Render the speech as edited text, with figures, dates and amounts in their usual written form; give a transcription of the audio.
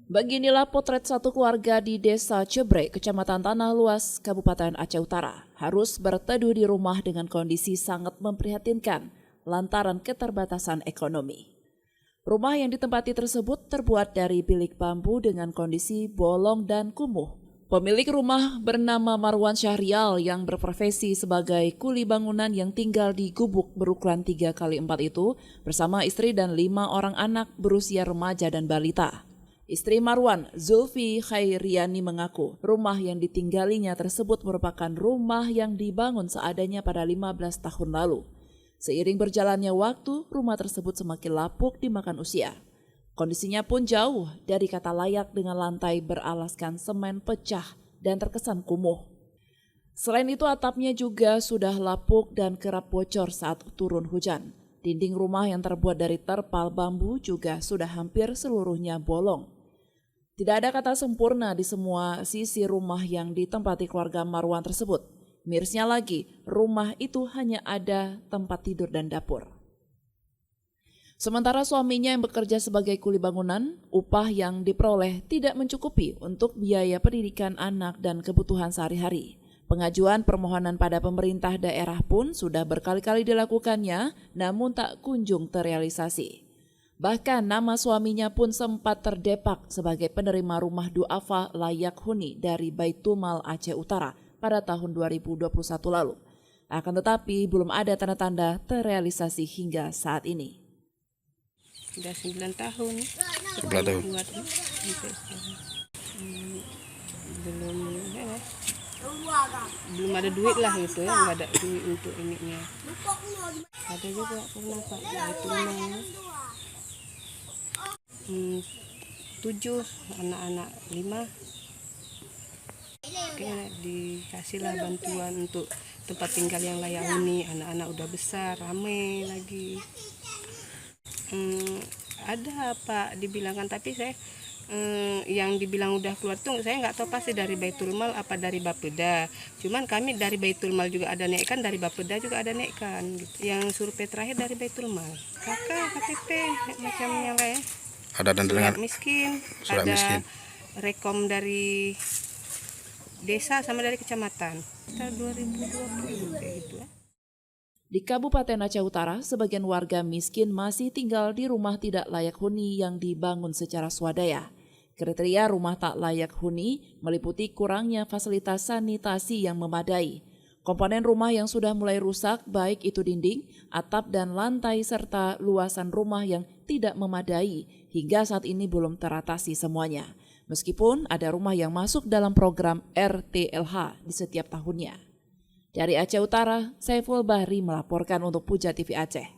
Beginilah potret satu keluarga di Desa Cebre, Kecamatan Tanah Luas, Kabupaten Aceh Utara. Harus berteduh di rumah dengan kondisi sangat memprihatinkan lantaran keterbatasan ekonomi. Rumah yang ditempati tersebut terbuat dari bilik bambu dengan kondisi bolong dan kumuh. Pemilik rumah bernama Marwan Syahrial yang berprofesi sebagai kuli bangunan yang tinggal di gubuk berukuran 3x4 itu bersama istri dan 5 orang anak berusia remaja dan balita. Istri Marwan, Zulfi Khairiani mengaku rumah yang ditinggalinya tersebut merupakan rumah yang dibangun seadanya pada 15 tahun lalu. Seiring berjalannya waktu, rumah tersebut semakin lapuk dimakan usia. Kondisinya pun jauh dari kata layak dengan lantai beralaskan semen pecah dan terkesan kumuh. Selain itu atapnya juga sudah lapuk dan kerap bocor saat turun hujan. Dinding rumah yang terbuat dari terpal bambu juga sudah hampir seluruhnya bolong. Tidak ada kata sempurna di semua sisi rumah yang ditempati keluarga Marwan tersebut. Mirisnya lagi, rumah itu hanya ada tempat tidur dan dapur. Sementara suaminya yang bekerja sebagai kuli bangunan, upah yang diperoleh tidak mencukupi untuk biaya pendidikan anak dan kebutuhan sehari-hari. Pengajuan permohonan pada pemerintah daerah pun sudah berkali-kali dilakukannya, namun tak kunjung terrealisasi. Bahkan nama suaminya pun sempat terdepak sebagai penerima rumah duafa layak huni dari Baitumal Aceh Utara pada tahun 2021 lalu. Akan tetapi belum ada tanda-tanda terrealisasi hingga saat ini. Sudah 9 tahun. 9 tahun. Belum ada duit lah gitu ya, nggak ada duit untuk ininya. Ada juga pernah Pak, itu rumahnya 7, anak-anak 5. Kayaknya dikasihlah bantuan untuk tempat tinggal yang layak huni, anak-anak udah besar, rame lagi. Ada Pak dibilangkan, tapi saya yang dibilang udah keluar tuh saya nggak tahu pasti dari Baitul Mal apa dari Bapeda. Cuman kami dari Baitul Mal juga ada naikkan, dari Bapeda juga ada naikkan gitu. Yang survei terakhir dari Baitul Mal, kakak KTP macam yang lain. Ada dan dengan miskin, surat ada miskin. rekom dari desa sama dari kecamatan. Kita 2020 kayak gitu ya. Di Kabupaten Aceh Utara, sebagian warga miskin masih tinggal di rumah tidak layak huni yang dibangun secara swadaya. Kriteria rumah tak layak huni meliputi kurangnya fasilitas sanitasi yang memadai, komponen rumah yang sudah mulai rusak baik itu dinding, atap dan lantai serta luasan rumah yang tidak memadai hingga saat ini belum teratasi semuanya. Meskipun ada rumah yang masuk dalam program RTLH di setiap tahunnya. Dari Aceh Utara, Saiful Bahri melaporkan untuk Puja TV Aceh.